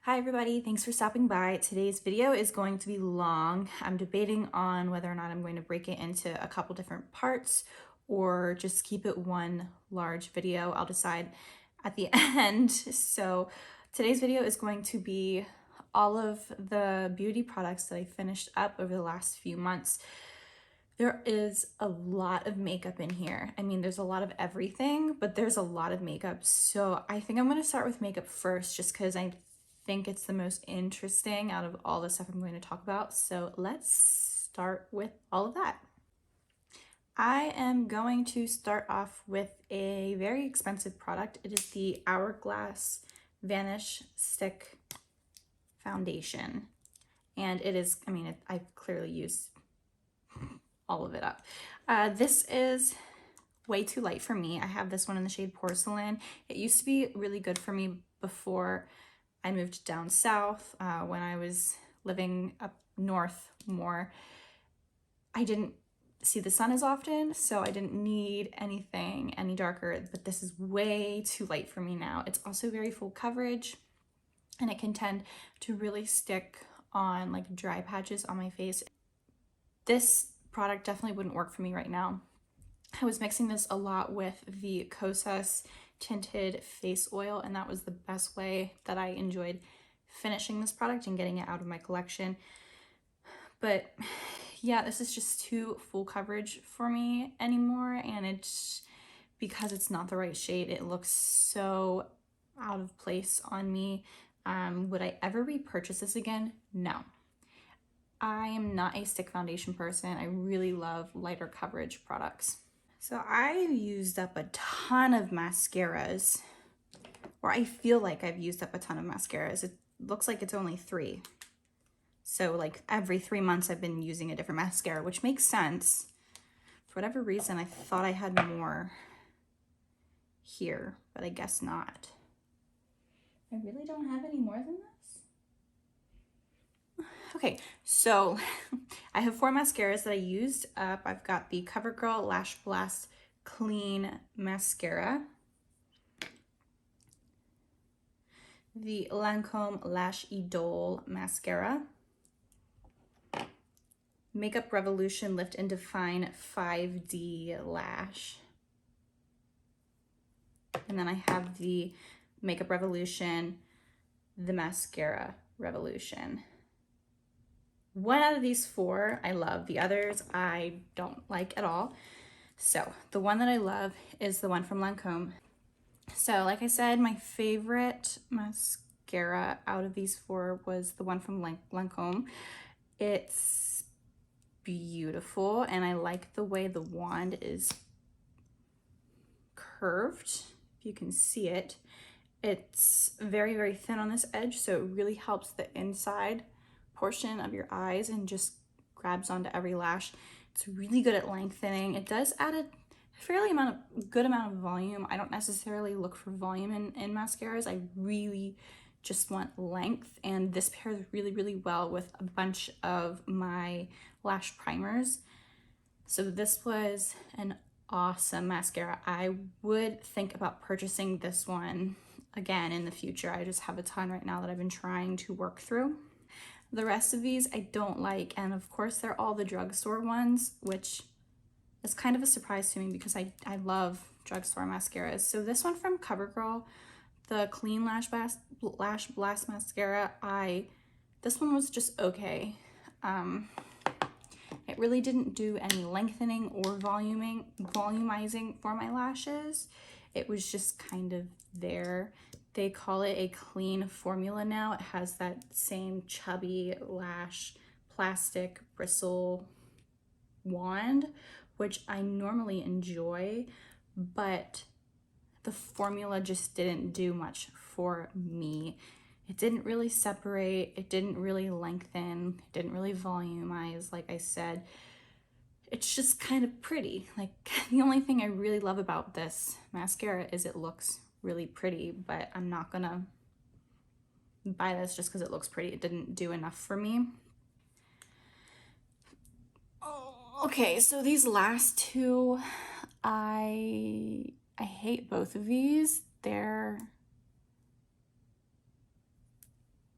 Hi everybody, thanks for stopping by. Today's video is going to be long. I'm debating on whether or not I'm going to break it into a couple different parts or just keep it one large video. I'll decide at the end. So today's video is going to be all of the beauty products that I finished up over the last few months. There is a lot of makeup in here. I mean, there's a lot of everything, but there's a lot of makeup. So I think I'm going to start with makeup first just because I think it's the most interesting out of all the stuff I'm going to talk about. So let's start with all of that. I am going to start off with a very expensive product. It is the Hourglass Vanish Stick Foundation. And it is, I mean, I've clearly used all of it up. This is way too light for me. I have this one in the shade Porcelain. It used to be really good for me before I moved down south. When I was living up north more, I didn't see the sun as often, so I didn't need anything any darker, but this is way too light for me now. It's also very full coverage, and it can tend to really stick on like dry patches on my face. This product definitely wouldn't work for me right now. I was mixing this a lot with the Kosas tinted face oil, and that was the best way that I enjoyed finishing this product and getting it out of my collection. But yeah, this is just too full coverage for me anymore, and it's because it's not the right shade. It looks so out of place on me. Would I ever repurchase this again? No. I am not a stick foundation person. I really love lighter coverage products. So I've used up a ton of mascaras, or I feel like I've used up a ton of mascaras. It looks like it's only 3. So like every 3 months I've been using a different mascara, which makes sense. For whatever reason, I thought I had more here, but I guess not. I really don't have any more than this. Okay, so I have 4 mascaras that I used up. I've got the Covergirl Lash Blast Clean Mascara, the Lancome Lash Idole Mascara, Makeup Revolution Lift and Define 5D Lash, and then I have the Makeup Revolution, the Mascara Revolution. One out of these 4 I love. The others I don't like at all. So the one that I love is the one from Lancome. So like I said, my favorite mascara out of these 4 was the one from Lancome. It's beautiful, and I like the way the wand is curved, if you can see it. It's very, very thin on this edge, so it really helps the inside portion of your eyes and just grabs onto every lash. It's really good at lengthening. It does add a fairly good amount of volume. I don't necessarily look for volume in mascaras. I really just want length, and this pairs really, really well with a bunch of my lash primers. So this was an awesome mascara. I would think about purchasing this one again in the future. I just have a ton right now that I've been trying to work through. The rest of these I don't like, and of course they're all the drugstore ones, which is kind of a surprise to me because I love drugstore mascaras. So this one from Covergirl, the Clean Lash Blast Mascara, this one was just okay. It really didn't do any lengthening or volumizing for my lashes. It was just kind of there. They call it a clean formula now. It has that same chubby lash plastic bristle wand, which I normally enjoy, but the formula just didn't do much for me. It didn't really separate, it didn't really lengthen, it didn't really volumize, like I said. It's just kind of pretty. Like, the only thing I really love about this mascara is it looks really pretty, but I'm not gonna buy this just because it looks pretty. It didn't do enough for me. Okay, so these last 2, I hate both of these. They're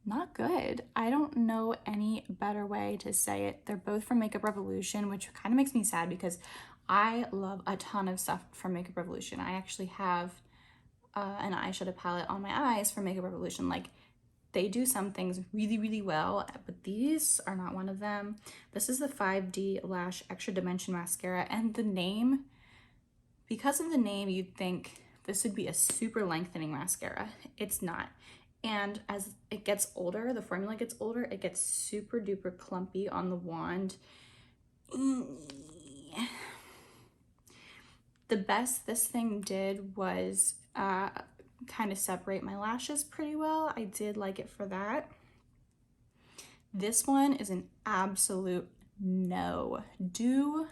not good. I don't know any better way to say it. They're both from Makeup Revolution, which kind of makes me sad because I love a ton of stuff from Makeup Revolution. I actually have an eyeshadow palette on my eyes from Makeup Revolution. Like, they do some things really, really well, but these are not one of them. This is the 5D Lash Extra Dimension Mascara, and the name, because of the name, you'd think this would be a super lengthening mascara. It's not. And as it gets older, the formula gets older, it gets super duper clumpy on the wand. The best this thing did was kind of separate my lashes pretty well. I did like it for that. This one is an absolute no. Don't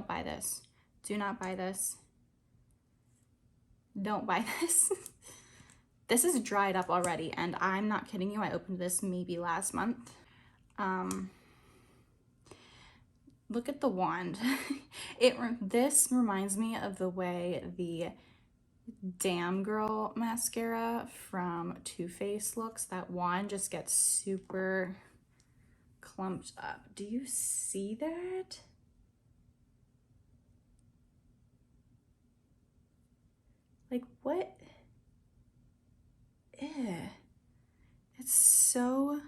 buy this. Do not buy this. Don't buy this. This is dried up already, and I'm not kidding you. I opened this maybe last month. Look at the wand. This reminds me of the way the Damn Girl mascara from Too Faced looks. That wand just gets super clumped up. Do you see that? Like, what? Ew. It's so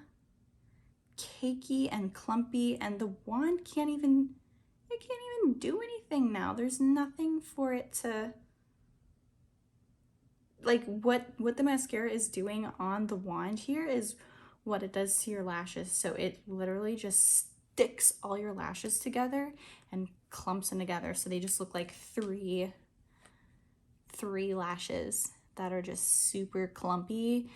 cakey and clumpy, and the wand can't even do anything now. There's nothing for it to, like, what the mascara is doing on the wand here is what it does to your lashes. So it literally just sticks all your lashes together and clumps them together. So they just look like three lashes that are just super clumpy.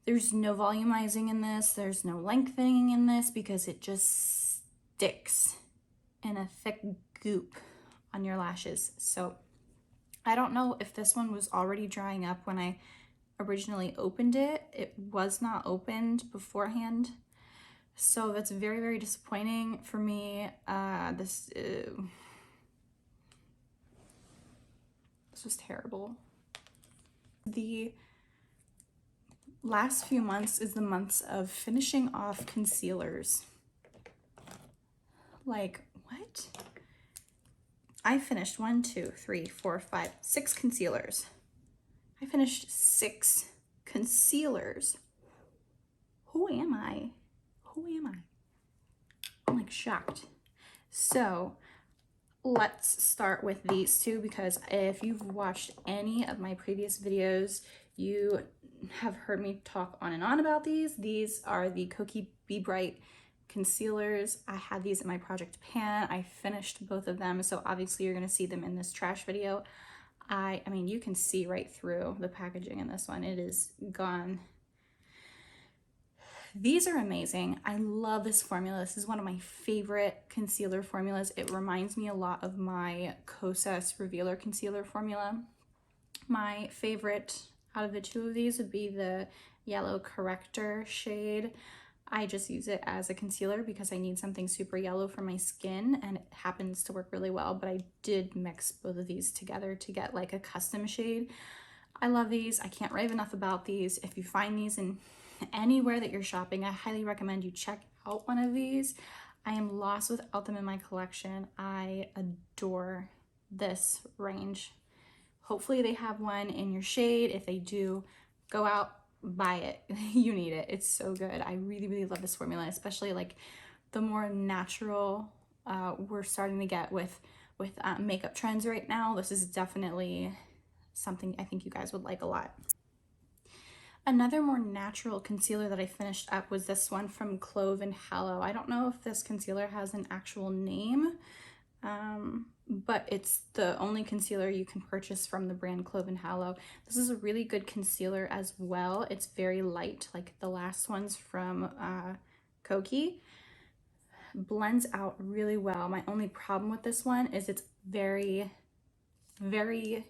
There's no volumizing in this. There's no lengthening in this because it just sticks in a thick goop on your lashes. So I don't know if this one was already drying up when I originally opened it. It was not opened beforehand. So that's very, very disappointing for me. This was terrible. The last few months is the months of finishing off concealers. Like, what? I finished 6 concealers. I finished 6 concealers. Who am I? Who am I? I'm like shocked. So let's start with these two, because if you've watched any of my previous videos, you have heard me talk on and on about these. These are the Kokie Be Bright concealers. I had these in my project pan. I finished both of them, so obviously you're going to see them in this trash video. I mean, you can see right through the packaging in this one. It is gone. These are amazing. I love this formula. This is one of my favorite concealer formulas. It reminds me a lot of my Kosas Revealer concealer formula. My favorite out of the two of these would be the Yellow Corrector shade. I just use it as a concealer because I need something super yellow for my skin, and it happens to work really well, but I did mix both of these together to get like a custom shade. I love these. I can't rave enough about these. If you find these in anywhere that you're shopping, I highly recommend you check out one of these. I am lost without them in my collection. I adore this range. Hopefully they have one in your shade. If they do, go out, buy it. You need it. It's so good. I really, really love this formula, especially like the more natural we're starting to get with makeup trends right now. This is definitely something I think you guys would like a lot. Another more natural concealer that I finished up was this one from Clove and Hallow. I don't know if this concealer has an actual name, but it's the only concealer you can purchase from the brand Clove and Hallow. This is a really good concealer as well. It's very light, like the last ones from Kokie. Blends out really well. My only problem with this one is it's very, very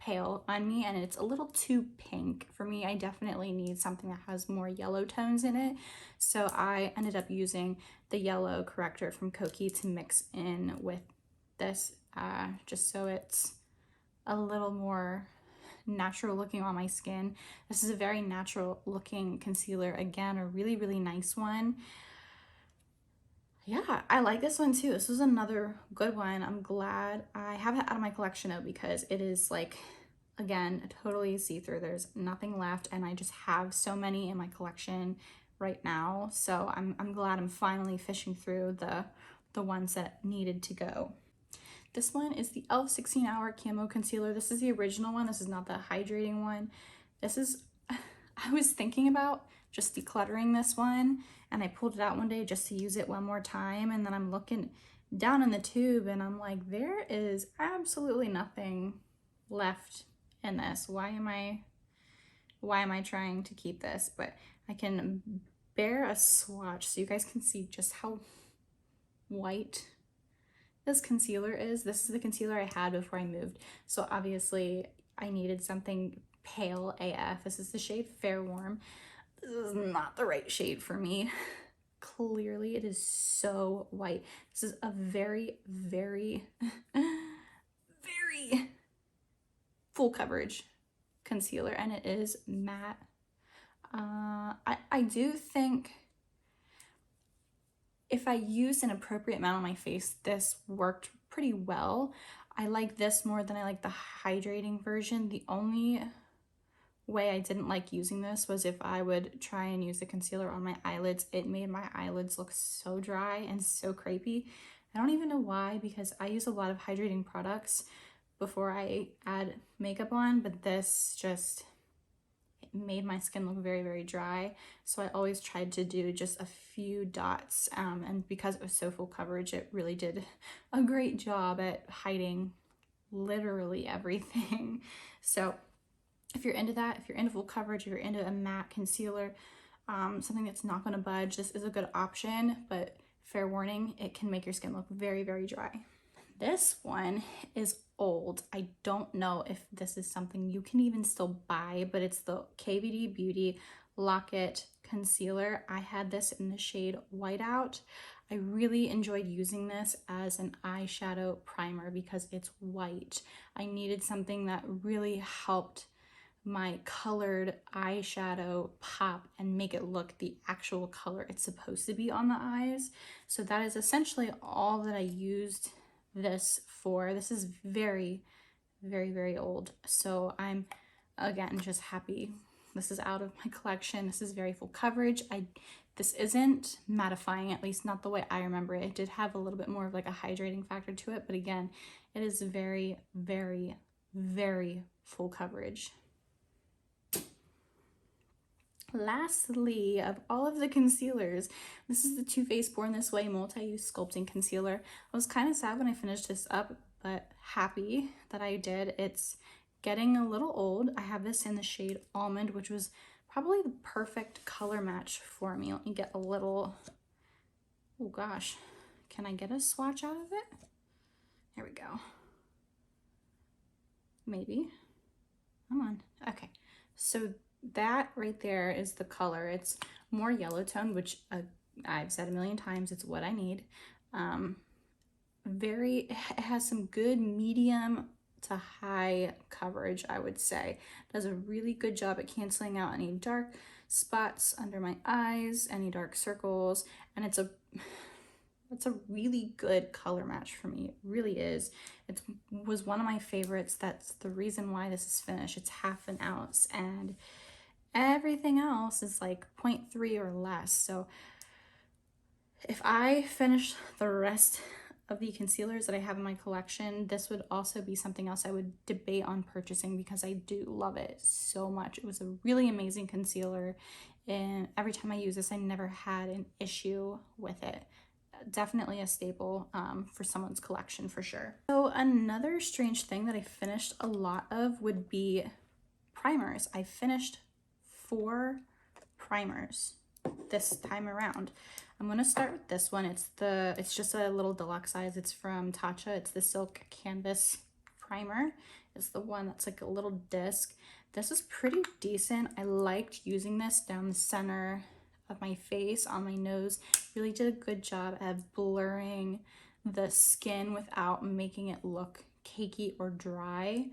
pale on me, and it's a little too pink for me. I definitely need something that has more yellow tones in it, so I ended up using the Yellow Corrector from Kokie to mix in with this, just so it's a little more natural looking on my skin. This is a very natural looking concealer. Again, a really, really nice one. Yeah, I like this one too. This was another good one. I'm glad I have it out of my collection though, because it is like, again, totally see-through. There's nothing left, and I just have so many in my collection right now. So I'm glad I'm finally fishing through the ones that needed to go. This one is the e.l.f. 16-Hour Camo Concealer. This is the original one. This is not the hydrating one. This is, I was thinking about just decluttering this one, and I pulled it out one day just to use it one more time, and then I'm looking down in the tube and I'm like, there is absolutely nothing left in this. Why am I trying to keep this? But I can bear a swatch so you guys can see just how white this concealer is. This is the concealer I had before I moved, so obviously I needed something pale AF. This is the shade Fair Warm. This is not the right shade for me. Clearly it is so white. This is a very, very, very full coverage concealer, and it is matte. I do think if I used an appropriate amount on my face, this worked pretty well. I like this more than I like the hydrating version. The only way I didn't like using this was if I would try and use the concealer on my eyelids. It made my eyelids look so dry and so crepey. I don't even know why, because I use a lot of hydrating products before I add makeup on, but this just made my skin look very, very dry. So I always tried to do just a few dots, and because it was so full coverage, it really did a great job at hiding literally everything. So if you're into that, if you're into full coverage, if you're into a matte concealer, something that's not going to budge, this is a good option, but fair warning, it can make your skin look very, very dry. This one is old. I don't know if this is something you can even still buy, but it's the KVD Beauty Lock-It Concealer. I had this in the shade Whiteout. I really enjoyed using this as an eyeshadow primer because it's white. I needed something that really helped my colored eyeshadow pop and make it look the actual color it's supposed to be on the eyes. So that is essentially all that I used this for. This is very, very, very old. So I'm, again, just happy this is out of my collection. This is very full coverage. This isn't mattifying, at least not the way I remember it. It did have a little bit more of like a hydrating factor to it, but again, it is very, very, very full coverage. Lastly, of all of the concealers, this is the Too Faced Born This Way Multi-Use Sculpting Concealer. I was kind of sad when I finished this up, but happy that I did. It's getting a little old. I have this in the shade Almond, which was probably the perfect color match for me. Let me get a little, oh gosh, can I get a swatch out of it? Here we go. Maybe. Come on. Okay, so that right there is the color. It's more yellow tone, which I've said a million times, it's what I need. It has some good medium to high coverage, I would say. It does a really good job at canceling out any dark spots under my eyes, any dark circles, and it's a really good color match for me. It really is. It was one of my favorites. That's the reason why this is finished. It's half an ounce, and everything else is like 0.3 or less. So if I finish the rest of the concealers that I have in my collection, this would also be something else I would debate on purchasing because I do love it so much. It was a really amazing concealer, and every time I use this, I never had an issue with it. Definitely a staple for someone's collection for sure. So another strange thing that I finished a lot of would be primers. I finished 4 primers this time around. I'm gonna start with this one. It's just a little deluxe size. It's from Tatcha. It's the Silk Canvas Primer. It's the one that's like a little disc. This is pretty decent. I liked using this down the center of my face, on my nose. Really did a good job at blurring the skin without making it look cakey or dry.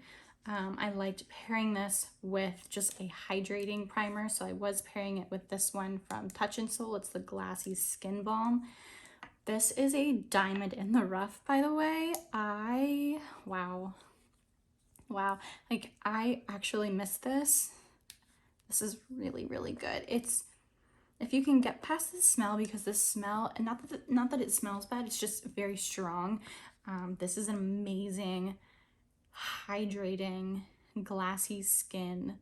I liked pairing this with just a hydrating primer, so I was pairing it with this one from Touch In Sol. It's the Glassy Skin Balm. This is a diamond in the rough, by the way. Wow. Like, I actually missed this. This is really, really good. It's, if you can get past the smell, because the smell, and not that it smells bad, it's just very strong. This is an amazing, hydrating, glassy skin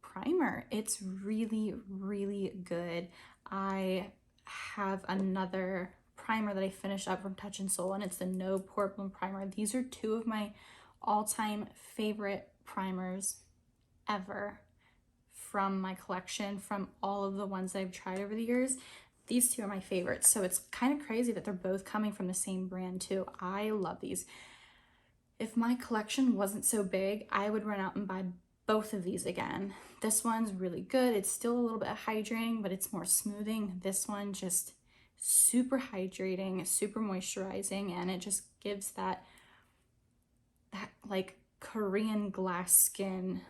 primer. It's really, really good. I have another primer that I finished up from Touch In Sol, and it's the No Poreblem primer. These are two of my all-time favorite primers ever from my collection, from all of the ones that I've tried over the years. These two are my favorites, so it's kind of crazy that they're both coming from the same brand too. I love these. If my collection wasn't so big, I would run out and buy both of these again. This one's really good. It's still a little bit hydrating, but it's more smoothing. This one just super hydrating, super moisturizing, and it just gives that like Korean glass skin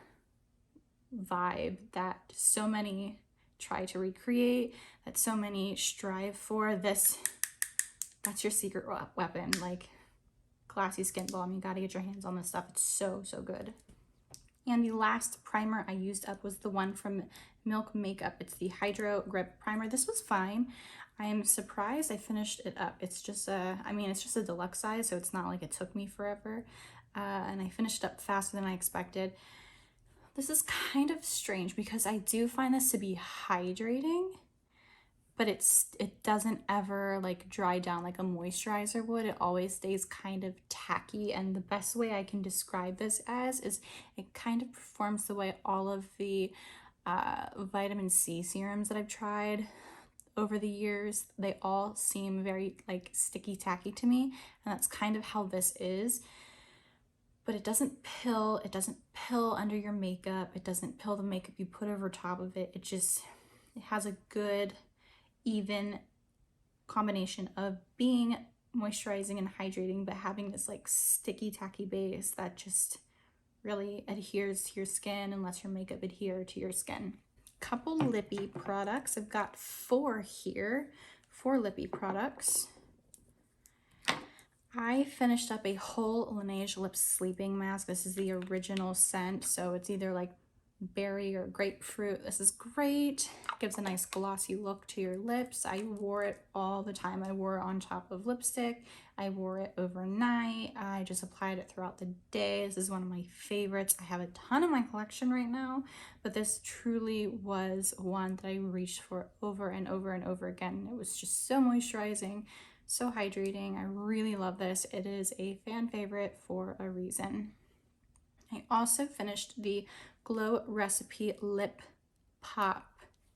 vibe that so many try to recreate, that so many strive for. That's your secret weapon, like glassy skin balm. You gotta get your hands on this stuff. It's so, so good. And the last primer I used up was the one from Milk Makeup. It's the Hydro Grip Primer. This was fine. I am surprised I finished it up. It's just it's just a deluxe size, so it's not like it took me forever. And I finished up faster than I expected. This is kind of strange because I do find this to be hydrating, but it doesn't ever like dry down like a moisturizer would. It always stays kind of tacky, and the best way I can describe this as is it kind of performs the way all of the vitamin C serums that I've tried over the years. They all seem very like sticky tacky to me, and that's kind of how this is. But it doesn't pill under your makeup. It doesn't pill the makeup you put over top of it. It has a good, even combination of being moisturizing and hydrating, but having this like sticky tacky base that just really adheres to your skin and lets your makeup adhere to your skin. Couple lippy products. I've got 4 here, 4 lippy products. I finished up a whole Laneige lip sleeping mask. This is the original scent, so it's either like berry or grapefruit. This is great. Gives a nice glossy look to your lips. I wore it all the time. I wore it on top of lipstick. I wore it overnight. I just applied it throughout the day. This is one of my favorites. I have a ton in my collection right now, but this truly was one that I reached for over and over and over again. It was just so moisturizing, so hydrating. I really love this. It is a fan favorite for a reason. I also finished the Glow Recipe Lip Pop.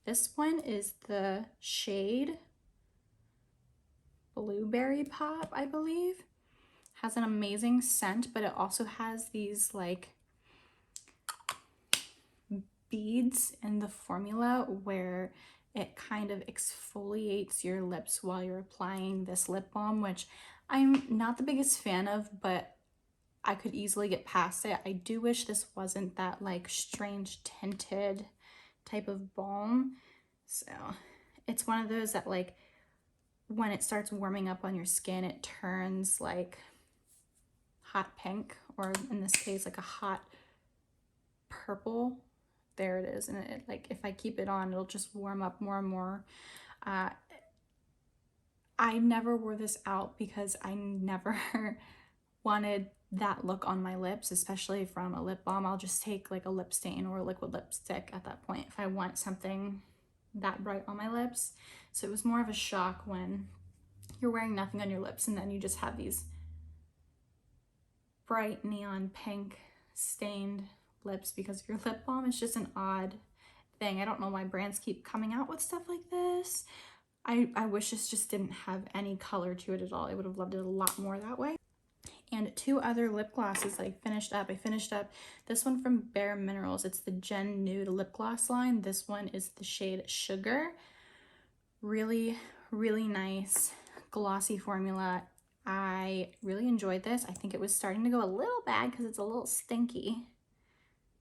This one is the shade Blueberry Pop, I believe. Has an amazing scent, but it also has these like beads in the formula where it kind of exfoliates your lips while you're applying this lip balm, which I'm not the biggest fan of, but I could easily get past it. I do wish this wasn't that like strange tinted type of balm. So it's one of those that like when it starts warming up on your skin, it turns like hot pink, or in this case like a hot purple. There it is. And it like if I keep it on, it'll just warm up more and more. I never wore this out because I never wanted that look on my lips, especially from a lip balm. I'll just take like a lip stain or a liquid lipstick at that point if I want something that bright on my lips. So it was more of a shock when you're wearing nothing on your lips and then you just have these bright neon pink stained lips because of your lip balm. It's just an odd thing. I don't know why brands keep coming out with stuff like this. I wish this just didn't have any color to it at all. I would have loved it a lot more that way. And 2 other lip glosses that I finished up. I finished up this one from Bare Minerals. It's the Gen Nude lip gloss line. This one is the shade Sugar. Really, really nice glossy formula. I really enjoyed this. I think it was starting to go a little bad because it's a little stinky,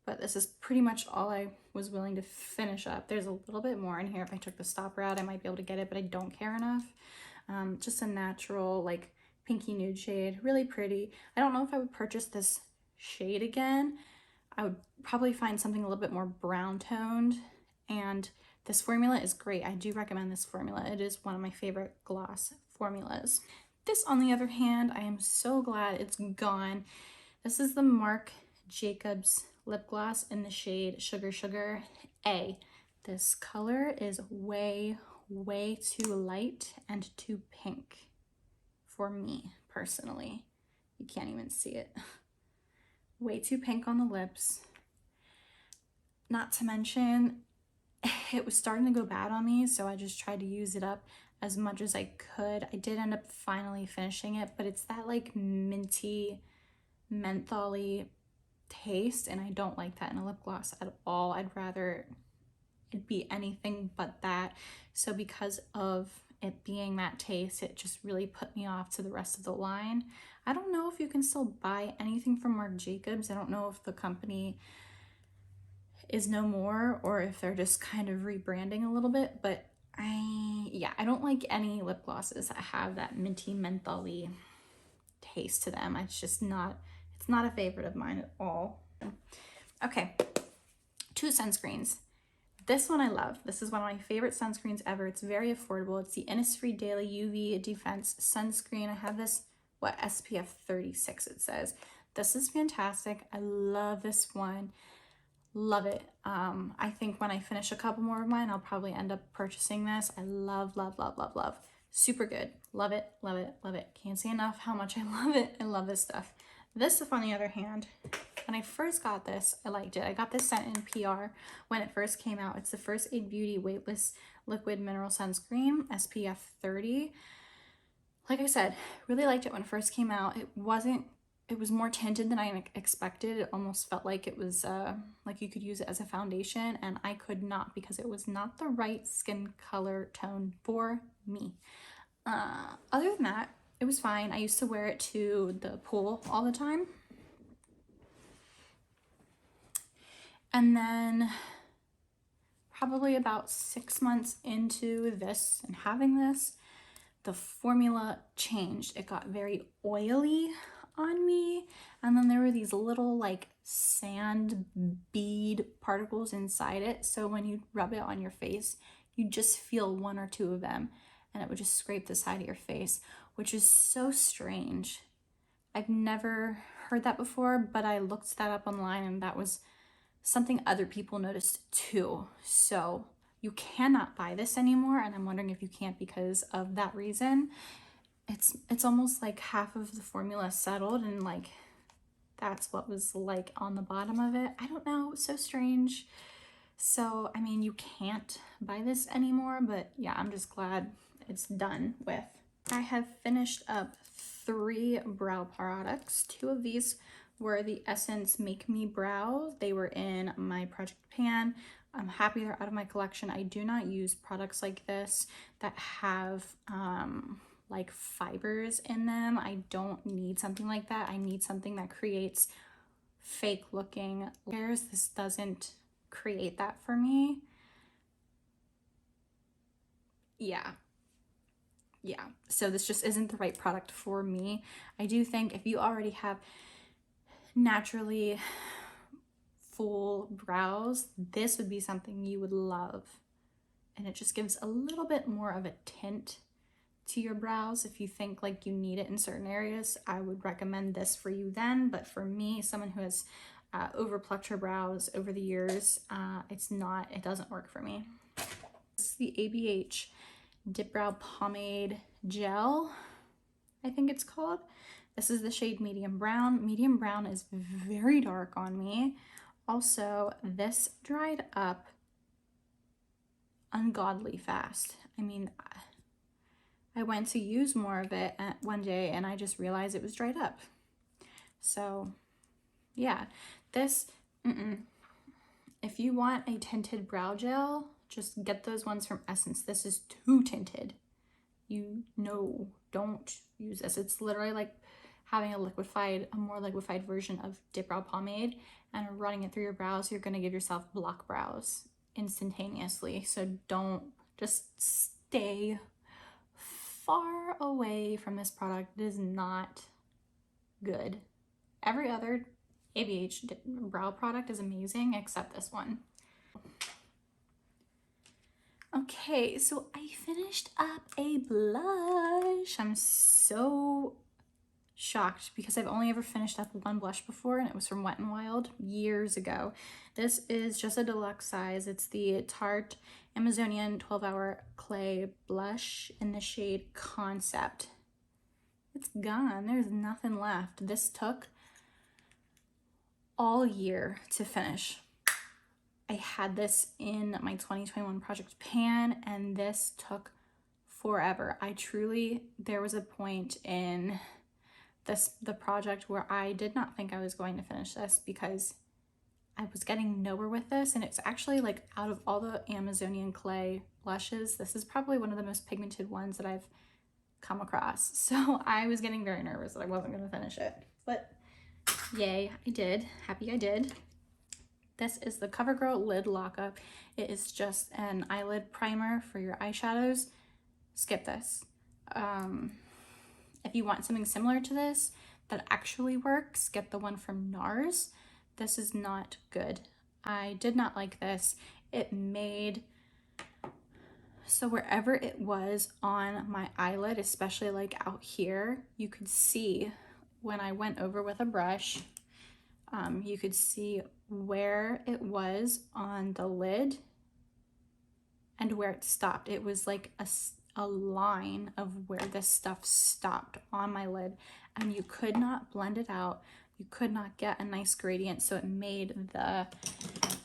but this is pretty much all I was willing to finish up. There's a little bit more in here. If I took the stopper out, I might be able to get it, but I don't care enough. Just a natural, like, pinky nude shade, really pretty. I don't know if I would purchase this shade again. I would probably find something a little bit more brown toned, and this formula is great. I do recommend this formula. It is one of my favorite gloss formulas. This, on the other hand, I am so glad it's gone. This is the Marc Jacobs lip gloss in the shade Sugar Sugar A. This color is way too light and too pink for me personally. You can't even see it. Way too pink on the lips. Not to mention, it was starting to go bad on me, so I just tried to use it up as much as I could. I did end up finally finishing it, but it's that like minty, mentholy taste, and I don't like that in a lip gloss at all. I'd rather it be anything but that. So because of it being that taste, it just really put me off to the rest of the line. I don't know if you can still buy anything from Marc Jacobs. I don't know if the company is no more or if they're just kind of rebranding a little bit, but I don't like any lip glosses that have that minty mentholy taste to them. It's not a favorite of mine at all. Okay, 2 sunscreens. This one I love. This is one of my favorite sunscreens ever. It's very affordable. It's the Innisfree Daily UV Defense Sunscreen. I have this, SPF 36 it says. This is fantastic. I love this one. Love it. I think when I finish a couple more of mine, I'll probably end up purchasing this. I love. Super good. Love it. Can't say enough how much I love it. I love this stuff. This, on the other hand, when I first got this, I liked it. I got this scent in PR when it first came out. It's the First Aid Beauty Weightless Liquid Mineral Sunscreen, SPF 30. Like I said, really liked it when it first came out. It was more tinted than I expected. It almost felt like it was like you could use it as a foundation, and I could not because it was not the right skin color tone for me. Other than that, it was fine. I used to wear it to the pool all the time. And then probably about 6 months into this and having this, the formula changed. It got very oily on me, and then there were these little like sand bead particles inside it, so when you rub it on your face, you just feel 1 or 2 of them, and it would just scrape the side of your face, which is so strange. I've never heard that before, but I looked that up online, and that was something other people noticed too. So you cannot buy this anymore, and I'm wondering if you can't because of that reason. It's almost like half of the formula settled, and like that's what was like on the bottom of it. I don't know, so strange. So I mean, you can't buy this anymore, but yeah, I'm just glad it's done with. I have finished up 3 brow products. 2 of these were the Essence Make Me Brow. They were in my project pan. I'm happy they're out of my collection. I do not use products like this that have like fibers in them. I don't need something like that. I need something that creates fake looking layers. This doesn't create that for me. Yeah, so this just isn't the right product for me. I do think if you already have naturally full brows, this would be something you would love, and it just gives a little bit more of a tint to your brows. If you think like you need it in certain areas, I would recommend this for you then, but for me, someone who has overplucked her brows over the years, it doesn't work for me. This is the ABH Dip Brow Pomade Gel, I think it's called. This is the shade Medium Brown. Medium Brown is very dark on me. Also, this dried up ungodly fast. I mean, I went to use more of it one day and I just realized it was dried up. So yeah, this, if you want a tinted brow gel, just get those ones from Essence. This is too tinted. you know, don't use this. It's literally like having a more liquefied version of Dip Brow Pomade and running it through your brows. You're gonna give yourself block brows instantaneously. So don't, just stay far away from this product. It is not good. Every other ABH brow product is amazing except this one. Okay, so I finished up a blush. I'm so shocked because I've only ever finished up one blush before, and it was from Wet n Wild years ago. This is just a deluxe size. It's the Tarte Amazonian 12-Hour Clay Blush in the shade Concept. It's gone. There's nothing left. This took all year to finish. I had this in my 2021 project pan, and this took forever. There was a point in the project where I did not think I was going to finish this because I was getting nowhere with this, and it's actually, like, out of all the Amazonian clay blushes, this is probably one of the most pigmented ones that I've come across. So I was getting very nervous that I wasn't going to finish it, but yay, I did. Happy I did. This is the Covergirl Lid Lockup. It is just an eyelid primer for your eyeshadows. Skip this. If you want something similar to this that actually works, get the one from NARS. This is not good. I did not like this. So wherever it was on my eyelid, especially like out here, you could see when I went over with a brush, you could see where it was on the lid and where it stopped. It was like a line of where this stuff stopped on my lid, and you could not blend it out. You could not get a nice gradient, so it made the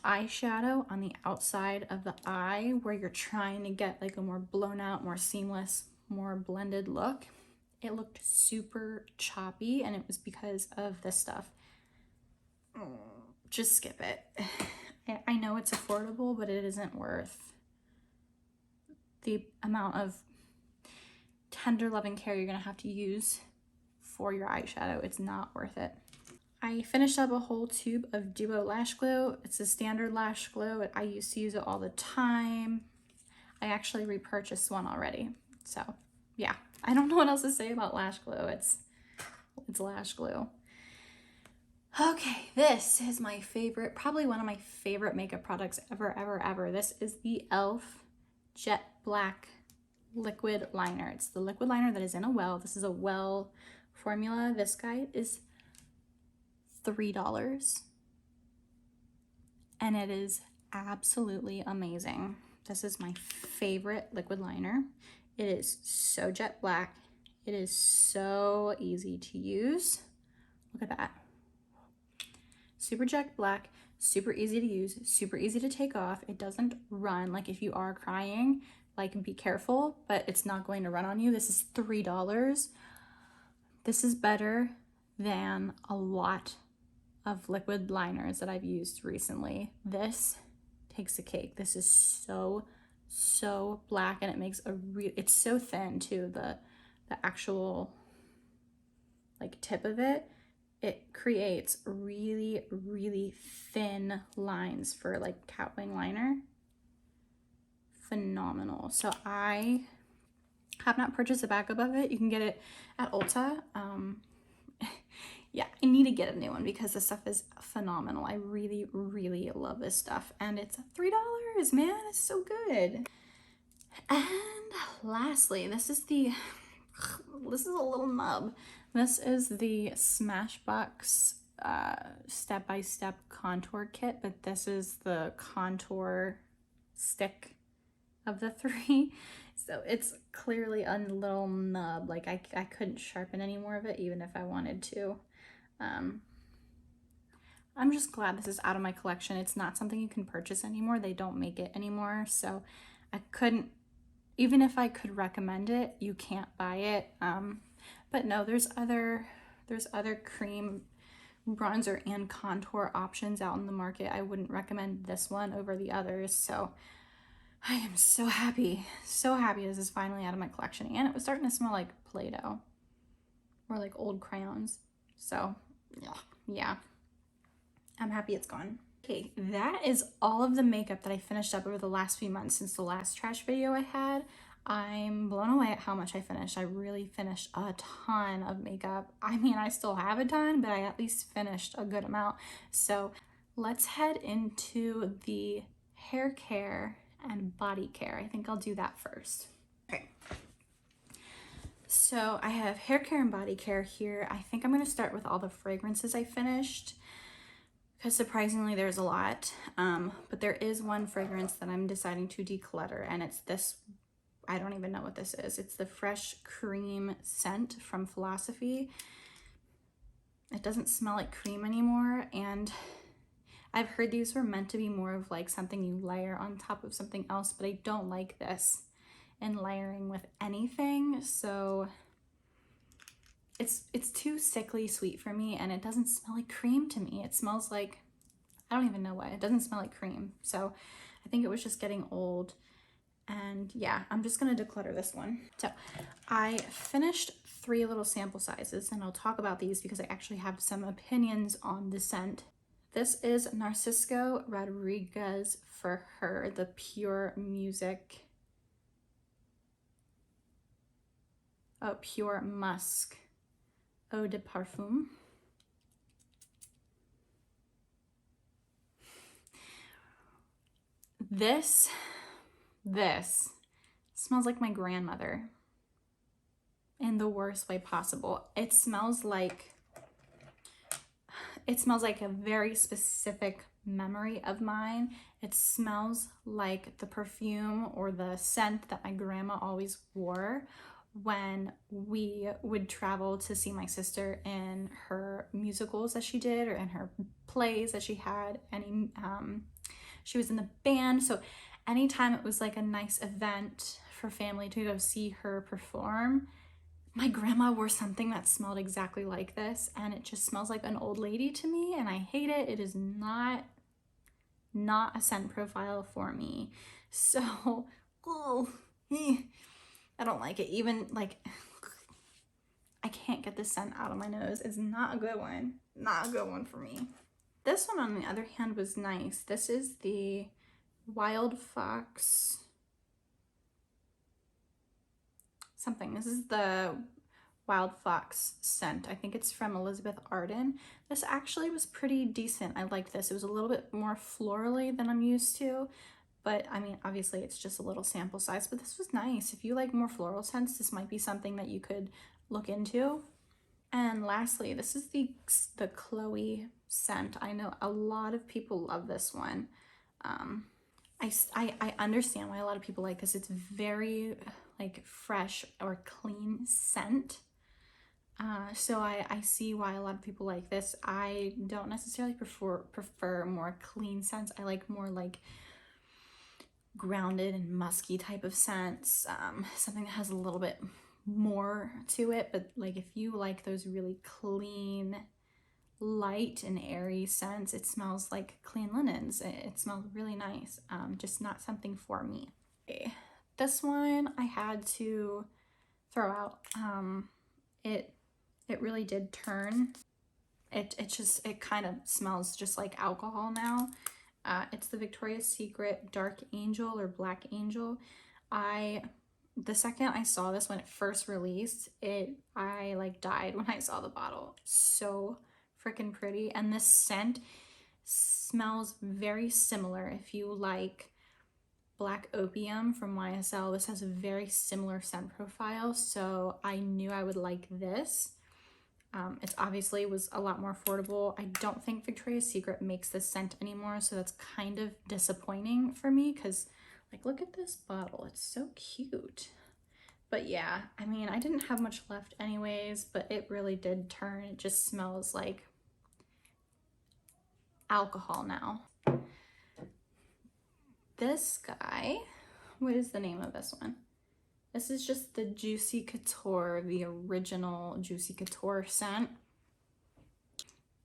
eyeshadow on the outside of the eye, where you're trying to get like a more blown out, more seamless, more blended look, it looked super choppy, and it was because of this stuff. Just skip it. I know it's affordable, but it isn't worth the amount of tender loving care you're gonna have to use for your eyeshadow. It's not worth it. I finished up a whole tube of Duo Lash Glue. It's a standard lash glue. I used to use it all the time. I actually repurchased one already. So yeah, I don't know what else to say about lash glue. It's lash glue. Okay, this is my favorite, probably one of my favorite makeup products ever. This is the e.l.f. Jet Black Liquid Liner. It's the liquid liner that is in a well. This is a well formula. This guy is $3, and it is absolutely amazing. This is my favorite liquid liner. It is so jet black. It is so easy to use. Look at that. Super jet black, super easy to use, super easy to take off. It doesn't run. Like, if you are crying, like, be careful, but it's not going to run on you. This is $3. This is better than a lot of liquid liners that I've used recently. This takes the cake. This is so black, and it makes it's so thin too. The actual like tip of it creates really thin lines for like cat wing liner. Phenomenal. So I have not purchased a backup of it. You can get it at Ulta. Yeah, I need to get a new one because this stuff is phenomenal. I really love this stuff, and it's $3, man. It's so good. And lastly, this is a little nub. This is the Smashbox step-by-step contour kit, but this is the contour stick of the three. So it's clearly a little nub. Like, I couldn't sharpen any more of it even if I wanted to. I'm just glad this is out of my collection. It's not something you can purchase anymore. They don't make it anymore. So I couldn't, even if I could recommend it, you can't buy it. But no, there's other cream bronzer and contour options out in the market. I wouldn't recommend this one over the others. So I am so happy this is finally out of my collection. And it was starting to smell like Play-Doh or like old crayons. So yeah, I'm happy it's gone. Okay, that is all of the makeup that I finished up over the last few months since the last trash video I had. I'm blown away at how much I finished. I really finished a ton of makeup. I mean, I still have a ton, but I at least finished a good amount. So let's head into the hair care and body care. I think I'll do that first. Okay. So I have hair care and body care here. I think I'm going to start with all the fragrances I finished, because surprisingly there's a lot, but there is one fragrance that I'm deciding to declutter, and it's this. I don't even know what this is. It's the Fresh Cream scent from Philosophy. It doesn't smell like cream anymore, and I've heard these were meant to be more of like something you layer on top of something else, but I don't like this in layering with anything, so it's too sickly sweet for me, and it doesn't smell like cream to me. It smells like, I don't even know why. It doesn't smell like cream, so I think it was just getting old. And yeah, I'm just gonna declutter this one. So I finished 3 little sample sizes, and I'll talk about these because I actually have some opinions on the scent. This is Narcisco Rodriguez for Her, the Pure Music, Pure Musk Eau de Parfum. This smells like my grandmother in the worst way possible. It smells like a very specific memory of mine. It smells like the perfume or the scent that my grandma always wore when we would travel to see my sister in her musicals that she did, or in her plays that she had. She was in the band, so anytime it was like a nice event for family to go see her perform, my grandma wore something that smelled exactly like this, and it just smells like an old lady to me, and I hate it. It is not a scent profile for me. So, I don't like it. Even like, I can't get this scent out of my nose. It's not a good one. Not a good one for me. This one, on the other hand, was nice. This is the Wild Fox something. This is the Wild Fox scent. I think it's from Elizabeth Arden. This actually was pretty decent. I liked this. It was a little bit more florally than I'm used to, but I mean, obviously it's just a little sample size, but this was nice. If you like more floral scents, this might be something that you could look into. And lastly, this is the Chloe scent. I know a lot of people love this one. I understand why a lot of people like this. It's very like fresh or clean scent. So I see why a lot of people like this. I don't necessarily prefer more clean scents. I like more like grounded and musky type of scents. Something that has a little bit more to it, but like if you like those really clean, light and airy scents, it smells like clean linens. It smells really nice. Just not something for me. Okay. This one I had to throw out. It really did turn. It kind of smells just like alcohol now. It's the Victoria's Secret Dark Angel or Black Angel. The second I saw this when it first released, I like died when I saw the bottle. So freaking pretty. And this scent smells very similar. If you like Black Opium from YSL, this has a very similar scent profile, so I knew I would like this. It's obviously was a lot more affordable. I don't think Victoria's Secret makes this scent anymore, so that's kind of disappointing for me, because like, look at this bottle. It's so cute. But yeah, I mean, I didn't have much left anyways, but it really did turn. It just smells like alcohol now. This guy, what is the name of this one? This is just the Juicy Couture, the original Juicy Couture scent.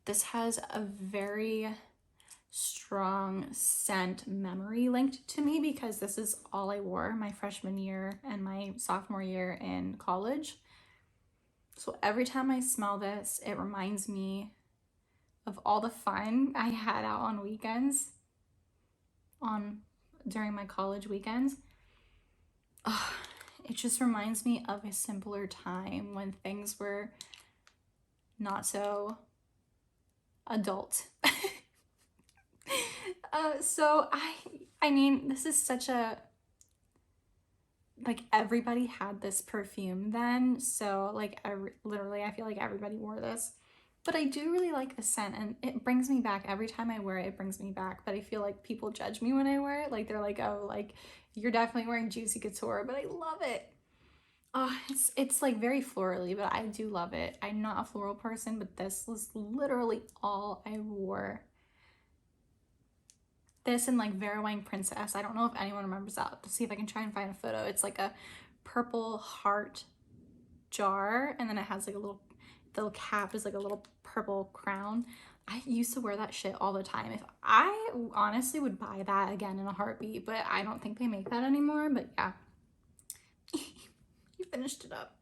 This has a very strong scent memory linked to me because this is all I wore my freshman year and my sophomore year in college. So every time I smell this, it reminds me of all the fun I had out on weekends, during my college weekends. Oh, it just reminds me of a simpler time when things were not so adult. So I mean, this is such a, like, everybody had this perfume then, so like literally I feel like everybody wore this. But I do really like the scent, and it brings me back every time I wear it. It brings me back, but I feel like people judge me when I wear it. Like, they're like, oh, like, you're definitely wearing Juicy Couture, but I love it. Oh, it's like very florally, but I do love it. I'm not a floral person, but this was literally all I wore. This and like Vera Wang Princess. I don't know if anyone remembers that. Let's see if I can try and find a photo. It's like a purple heart jar, and then it has like a little, the little cap is like a little purple crown. I used to wear that shit all the time. If I honestly would buy that again in a heartbeat, but I don't think they make that anymore. But yeah. You finished it up.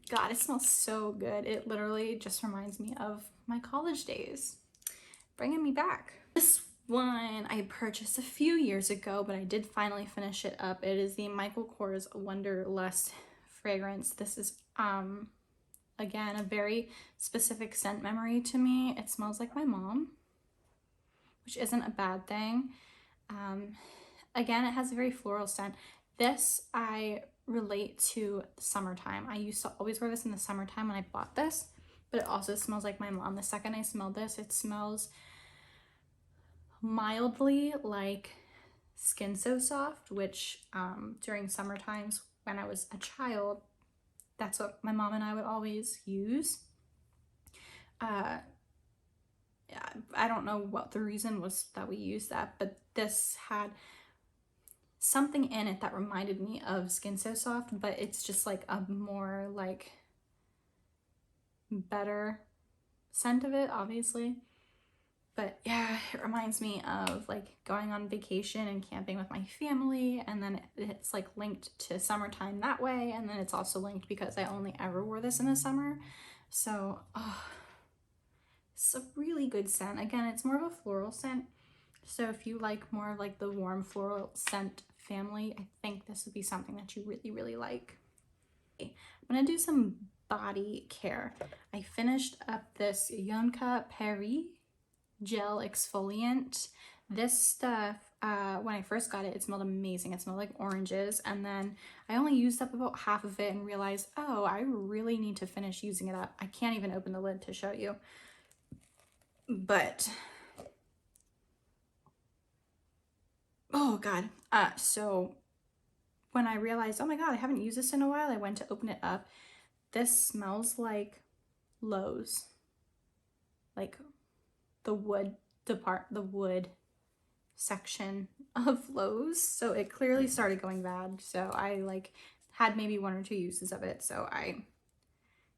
God, it smells so good. It literally just reminds me of my college days, bringing me back. This one I purchased a few years ago, but I did finally finish it up. It is the Michael Kors Wonderlust fragrance. This is again a very specific scent memory to me. It smells like my mom, which isn't a bad thing. Again, it has a very floral scent. This I relate to the summertime. I used to always wear this in the summertime when I bought this, but it also smells like my mom. The second I smelled this, it smells mildly like Skin So Soft, which during summer times when I was a child, that's what my mom and I would always use. I don't know what the reason was that we used that, but this had something in it that reminded me of Skin So Soft, but it's just like a more like better scent of it, obviously. But yeah, it reminds me of like going on vacation and camping with my family, and then it's like linked to summertime that way, and then it's also linked because I only ever wore this in the summer. So it's a really good scent. Again, it's more of a floral scent, so if you like more of like the warm floral scent family, I think this would be something that you really, really like. I'm gonna do some body care. I finished up this Yonka Paris gel exfoliant. This stuff, when I first got it, it smelled amazing. It smelled like oranges, and then I only used up about half of it and realized, oh, I really need to finish using it up. I can't even open the lid to show you, but oh god. So when I realized, oh my god, I haven't used this in a while, I went to open it up. This smells like Lowe's, like the wood section of Lowe's. So it clearly started going bad. So I like had maybe 1 or 2 uses of it. So I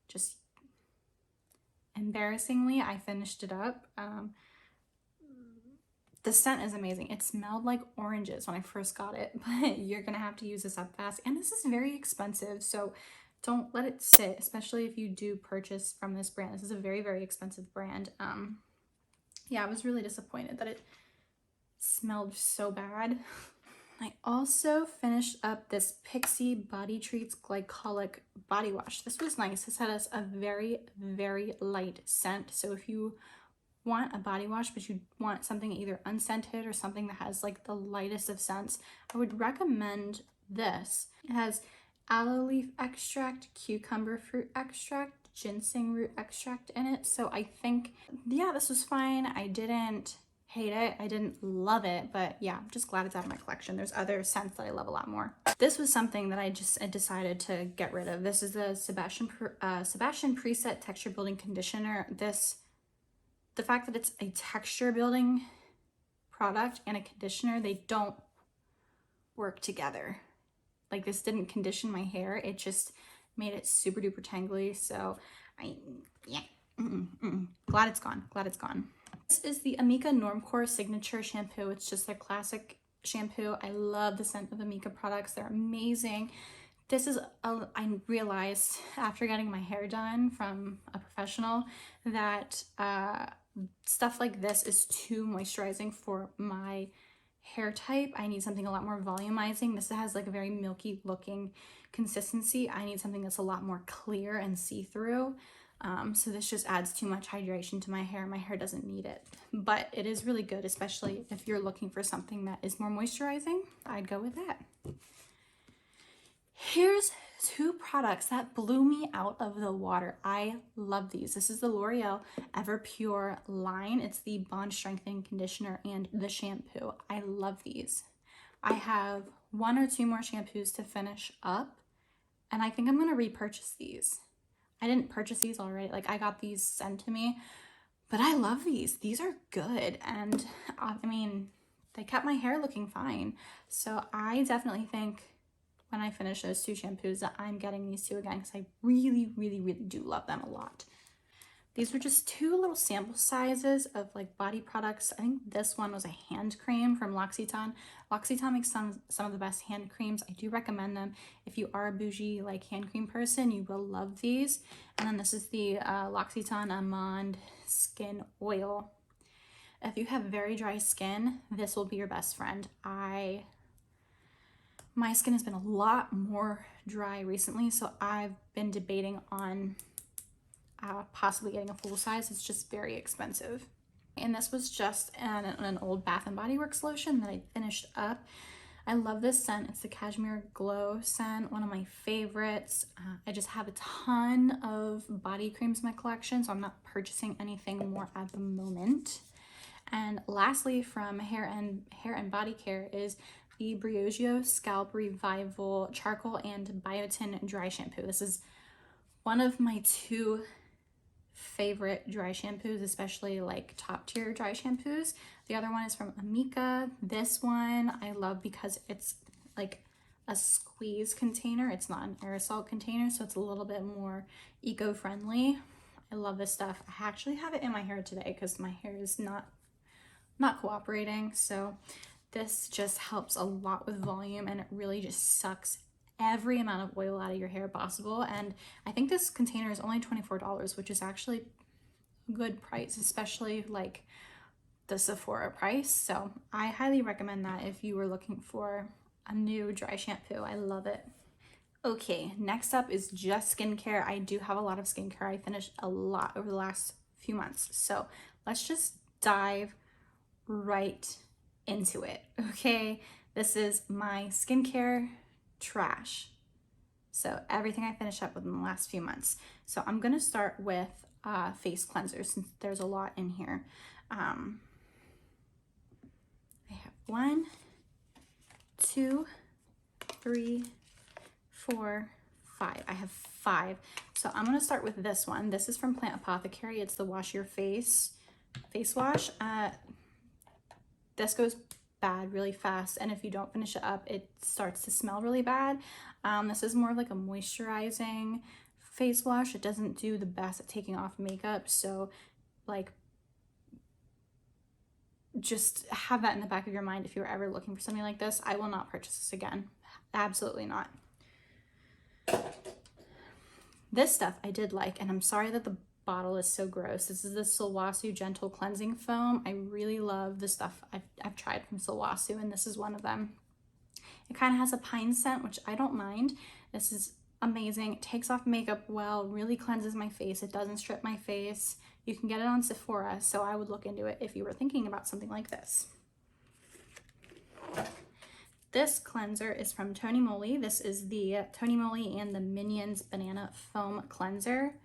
just, embarrassingly, I finished it up. The scent is amazing. It smelled like oranges when I first got it, but you're gonna have to use this up fast. And this is very expensive, so don't let it sit, especially if you do purchase from this brand. This is a very, very expensive brand. Yeah, I was really disappointed that it smelled so bad. I also finished up this Pixi Body Treats Glycolic Body Wash. This was nice. This had a very, very light scent. So if you want a body wash, but you want something either unscented or something that has like the lightest of scents, I would recommend this. It has aloe leaf extract, cucumber fruit extract, ginseng root extract in it. So I think, yeah, this was fine. I didn't hate it. I didn't love it, but yeah, I'm just glad it's out of my collection. There's other scents that I love a lot more. This was something that I decided to get rid of. This is the Sebastian Preset Texture Building Conditioner. The fact that it's a texture building product and a conditioner, they don't work together. Like, this didn't condition my hair. It just made it super duper tangly. So glad it's gone. Glad it's gone. This is the Amika Normcore Signature Shampoo. It's just a classic shampoo. I love the scent of Amika products. They're amazing. This is, I realized after getting my hair done from a professional that stuff like this is too moisturizing for my hair type. I need something a lot more volumizing. This has like a very milky looking consistency. I need something that's a lot more clear and see-through. So this just adds too much hydration to my hair. My hair doesn't need it, but it is really good, especially if you're looking for something that is more moisturizing. I'd go with that. Here's two products that blew me out of the water. I love these. This is the L'Oreal Everpure line. It's the Bond Strengthening Conditioner and the shampoo. I love these. I have one or two more shampoos to finish up, and I think I'm going to repurchase these. I didn't purchase these already. Like, I got these sent to me, but I love these. These are good, and I mean, they kept my hair looking fine. So I definitely think when I finish those two shampoos that I'm getting these two again, because I really, really, really do love them a lot. These were just two little sample sizes of like body products. I think this one was a hand cream from L'Occitane. L'Occitane makes some of the best hand creams. I do recommend them. If you are a bougie like hand cream person, you will love these. And then this is the L'Occitane Amande Skin Oil. If you have very dry skin, this will be your best friend. My skin has been a lot more dry recently, so I've been debating on possibly getting a full size. It's just very expensive. And this was just an old Bath & Body Works lotion that I finished up. I love this scent. It's the Cashmere Glow scent, one of my favorites. I just have a ton of body creams in my collection, so I'm not purchasing anything more at the moment. And lastly, from Hair and Body Care is the Briogeo Scalp Revival Charcoal and Biotin Dry Shampoo. This is one of my two favorite dry shampoos, especially like top tier dry shampoos. The other one is from Amika. This one I love because it's like a squeeze container. It's not an aerosol container, so it's a little bit more eco-friendly. I love this stuff. I actually have it in my hair today because my hair is not cooperating, so this just helps a lot with volume, and it really just sucks every amount of oil out of your hair possible. And I think this container is only $24, which is actually a good price, especially like the Sephora price. So I highly recommend that if you were looking for a new dry shampoo. I love it. Okay, next up is just skincare. I do have a lot of skincare. I finished a lot over the last few months, so let's just dive right into it. Okay, this is my skincare trash, so everything I finished up with in the last few months. So I'm gonna start with face cleansers, since there's a lot in here. I have 1, 2, 3, 4, 5. I have 5. So I'm gonna start with this one. This is from Plant Apothecary. It's the Wash Your Face wash. This goes bad really fast, and if you don't finish it up, it starts to smell really bad. This is more like a moisturizing face wash. It doesn't do the best at taking off makeup, so like just have that in the back of your mind if you're ever looking for something like this. I will not purchase this again. Absolutely not. This stuff I did like, and I'm sorry that the bottle is so gross. This is the Sulwhasoo Gentle Cleansing Foam. I really love the stuff I've tried from Sulwhasoo, and this is one of them. It kind of has a pine scent, which I don't mind. This is amazing. It takes off makeup well, really cleanses my face. It doesn't strip my face. You can get it on Sephora, so I would look into it if you were thinking about something like this. This cleanser is from Tony Moly. This is the Tony Moly and the Minions Banana Foam Cleanser.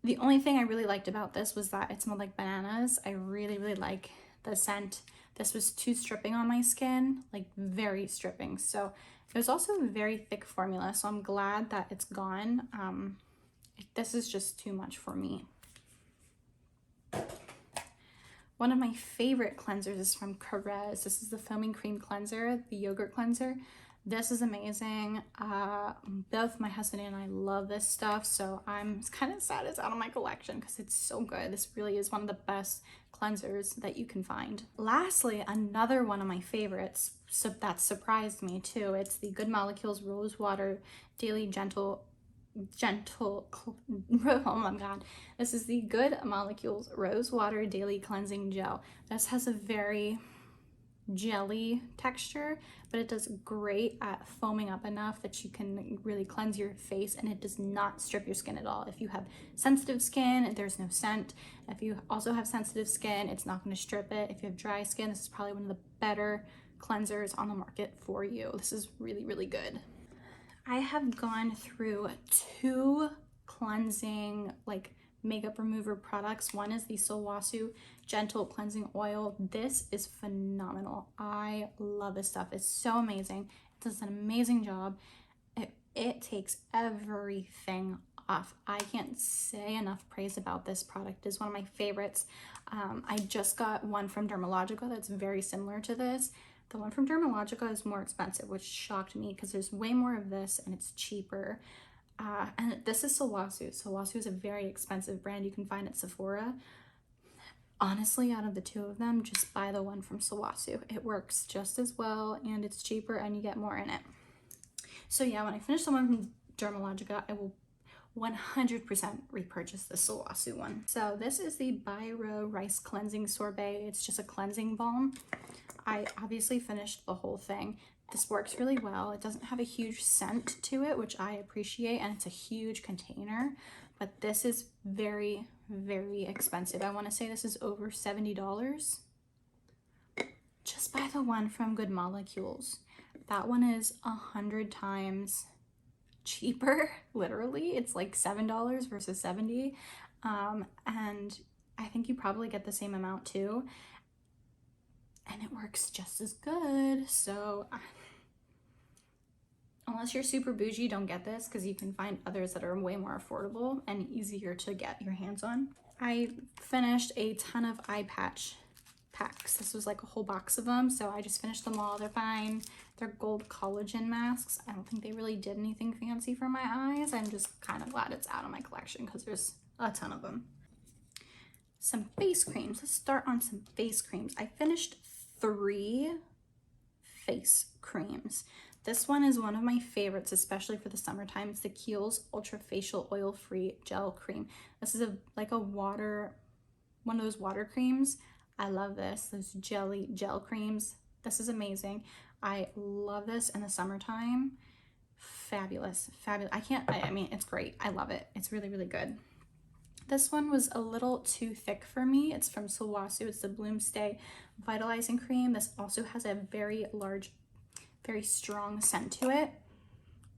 The only thing I really liked about this was that it smelled like bananas. I really, really like the scent. This was too stripping on my skin, like very stripping. So it was also a very thick formula, so I'm glad that it's gone. This is just too much for me. One of my favorite cleansers is from Carez. This is the Foaming Cream Cleanser, the yogurt cleanser. This is amazing. Both my husband and I love this stuff, so I'm kind of sad it's out of my collection because it's so good. This really is one of the best cleansers that you can find. Lastly, another one of my favorites, so that surprised me too. It's the Good Molecules Rose Water Daily Gentle, oh my god, this is the Good Molecules Rose Water Daily Cleansing Gel. This has a very jelly texture, but it does great at foaming up enough that you can really cleanse your face, and it does not strip your skin at all. If you have sensitive skin, there's no scent. If you also have sensitive skin, it's not going to strip it. If you have dry skin, this is probably one of the better cleansers on the market for you. This is really, really good. I have gone through 2 cleansing makeup remover products. One is the Solwasu Gentle Cleansing Oil. This is phenomenal. I love this stuff. It's so amazing. It does an amazing job. It takes everything off. I can't say enough praise about this product. It is one of my favorites. I just got one from Dermalogica that's very similar to this. The one from Dermalogica is more expensive, which shocked me because there's way more of this and it's cheaper. And this is Solwasu. Solwasu is a very expensive brand you can find at Sephora. Honestly, out of the 2 of them, just buy the one from Solwasu. It works just as well and it's cheaper and you get more in it. So yeah, when I finish the one from Dermalogica, I will 100% repurchase the Solwasu one. So this is the Biro Rice Cleansing Sorbet. It's just a cleansing balm. I obviously finished the whole thing. This works really well. It doesn't have a huge scent to it, which I appreciate, and it's a huge container, but this is very, very expensive. I want to say this is over $70. Just buy the one from Good Molecules. That one is 100 times cheaper, literally. It's like $7 versus $70. And I think you probably get the same amount too. And it works just as good. So unless you're super bougie, don't get this because you can find others that are way more affordable and easier to get your hands on. I finished a ton of eye patch packs. This was like a whole box of them, so I just finished them all. They're fine. They're gold collagen masks. I don't think they really did anything fancy for my eyes. I'm just kind of glad it's out of my collection because there's a ton of them. Some face creams. Let's start on some face creams. I finished 3 face creams. This one is one of my favorites, especially for the summertime. It's the Kiehl's Ultra Facial Oil Free Gel Cream. This is like a water, one of those water creams. I love this, those jelly gel creams. This is amazing. I love this in the summertime. Fabulous, fabulous. I mean, it's great. I love it. It's really, really good. This one was a little too thick for me. It's from Solwasu. It's the Bloomstay Vitalizing Cream. This also has a very large, very strong scent to it.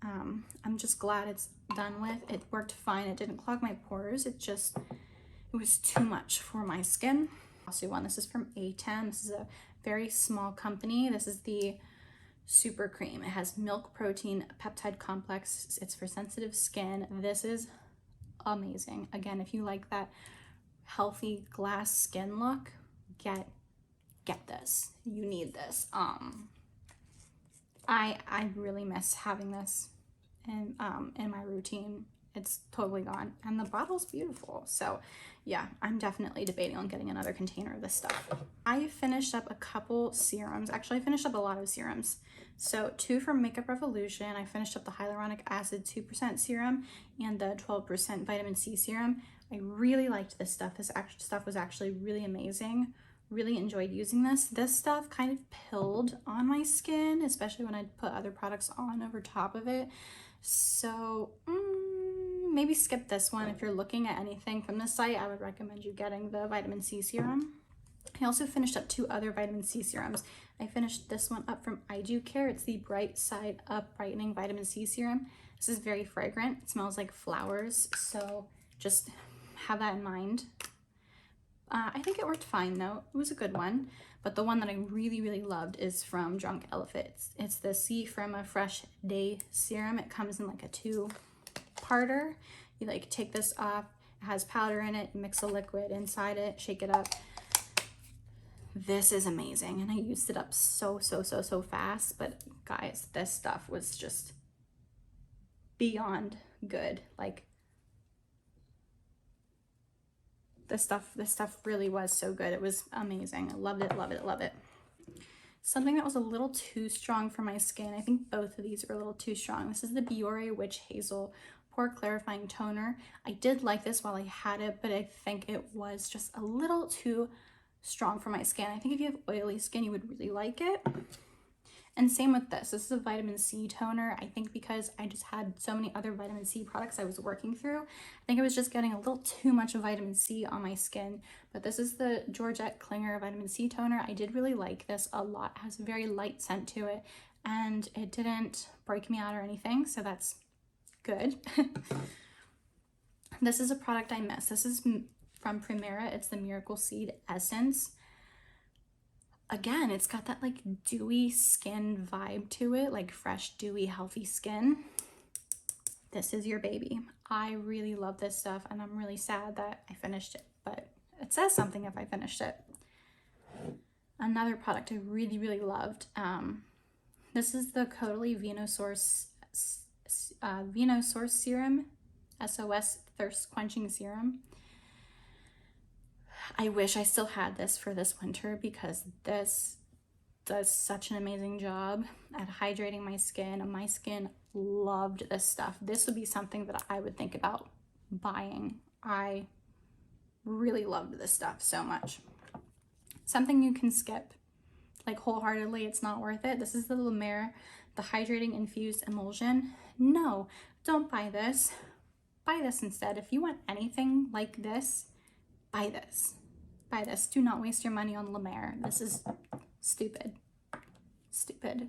I'm just glad it's done with. It worked fine. It didn't clog my pores. It was too much for my skin. Also one, this is from A10. This is a very small company. This is the Super Cream. It has milk protein peptide complex. It's for sensitive skin. This is amazing. Again, if you like that healthy glass skin look, get this. You need this. I really miss having this in my routine. It's totally gone, and the bottle's beautiful. So yeah, I'm definitely debating on getting another container of this stuff. I finished up a couple serums. Actually, I finished up a lot of serums. So 2 from Makeup Revolution. I finished up the hyaluronic acid 2% serum and the 12% vitamin C serum. I really liked this stuff. This stuff was actually really amazing. Really enjoyed using this. This stuff kind of pilled on my skin, especially when I put other products on over top of it. So maybe skip this one. If you're looking at anything from this site, I would recommend you getting the vitamin C serum. I also finished up 2 other vitamin C serums. I finished this one up from Care. It's the Bright Side Up Brightening Vitamin C Serum. This is very fragrant. It smells like flowers, so just have that in mind. I think it worked fine though. It was a good one. But the one that I really, really loved is from Drunk Elephant. It's the See From a Fresh Day Serum. It comes in like a 2-parter. You like take this off. It has powder in it. You mix a liquid inside it. Shake it up. This is amazing, and I used it up so fast, but guys, this stuff was just beyond good. Like, this stuff really was so good. It was amazing. I loved it, love it, love it. Something that was a little too strong for my skin. I think both of these are a little too strong. This is the Biore Witch Hazel Pore Clarifying Toner. I did like this while I had it, but I think it was just a little too strong for my skin. I think if you have oily skin, you would really like it. And same with this. This is a vitamin C toner. I think because I just had so many other vitamin C products I was working through, I think I was just getting a little too much of vitamin C on my skin. But this is the Georgette Klinger vitamin C toner. I did really like this a lot. It has a very light scent to it, and it didn't break me out or anything, so that's good. This is a product I miss. This is from Primera. It's the Miracle Seed Essence. Again, it's got that like dewy skin vibe to it, like fresh, dewy, healthy skin. This is your baby. I really love this stuff, and I'm really sad that I finished it, but it says something if I finished it. Another product I really loved. This is the Caudalie Venosource Serum, SOS Thirst Quenching Serum. I wish I still had this for this winter, because this does such an amazing job at hydrating my skin. My skin loved this stuff. This would be something that I would think about buying. I really loved this stuff so much. Something you can skip, like wholeheartedly, it's not worth it. This is the La Mer, the Hydrating Infused Emulsion. No, don't buy this. Buy this instead. If you want anything like this, buy this. Buy this. Do not waste your money on La Mer. This is stupid. Stupid.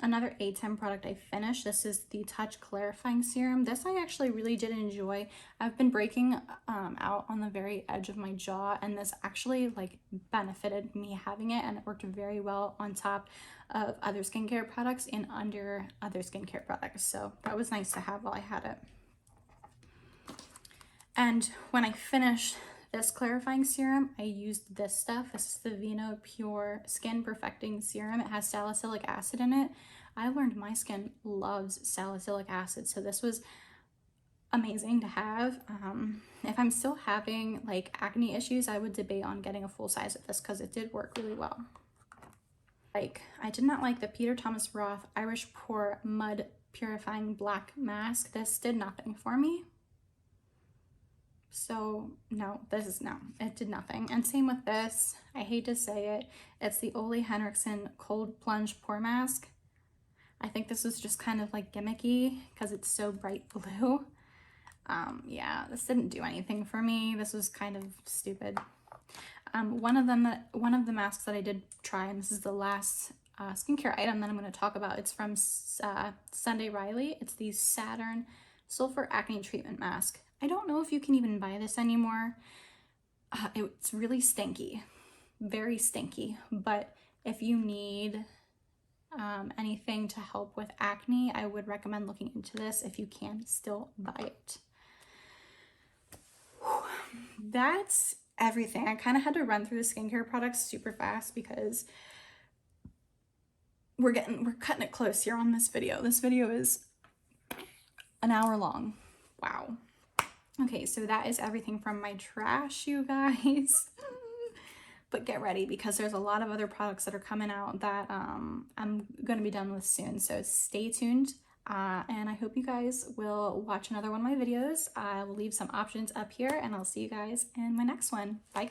Another A10 product I finished. This is the Touch Clarifying Serum. This I actually really did enjoy. I've been breaking out on the very edge of my jaw, and this actually like benefited me having it, and it worked very well on top of other skincare products and under other skincare products. So that was nice to have while I had it. And when I finished this clarifying serum, I used this stuff. This is the Veno Pure Skin Perfecting Serum. It has salicylic acid in it. I learned my skin loves salicylic acid, so this was amazing to have. If I'm still having like acne issues, I would debate on getting a full size of this, because it did work really well. Like, I did not like the Peter Thomas Roth Irish Pore Mud Purifying Black Mask. This did nothing for me. So no, it did nothing. And same with this. I hate to say it. It's the Ole Henriksen Cold Plunge Pore Mask. I think this is just kind of like gimmicky because it's so bright blue. Yeah, this didn't do anything for me. This was kind of stupid. One of the masks that I did try, and this is the last skincare item that I'm going to talk about. It's from Sunday Riley. It's the Saturn Sulfur Acne Treatment Mask. I don't know if you can even buy this anymore. It's really stinky, very stinky. But if you need anything to help with acne, I would recommend looking into this if you can still buy it. That's everything. I kind of had to run through the skincare products super fast because we're cutting it close here on this video. This video is an hour long. Wow. Okay, so that is everything from my trash, you guys. But get ready, because there's a lot of other products that are coming out that I'm going to be done with soon. So stay tuned. And I hope you guys will watch another one of my videos. I will leave some options up here, and I'll see you guys in my next one. Bye, guys.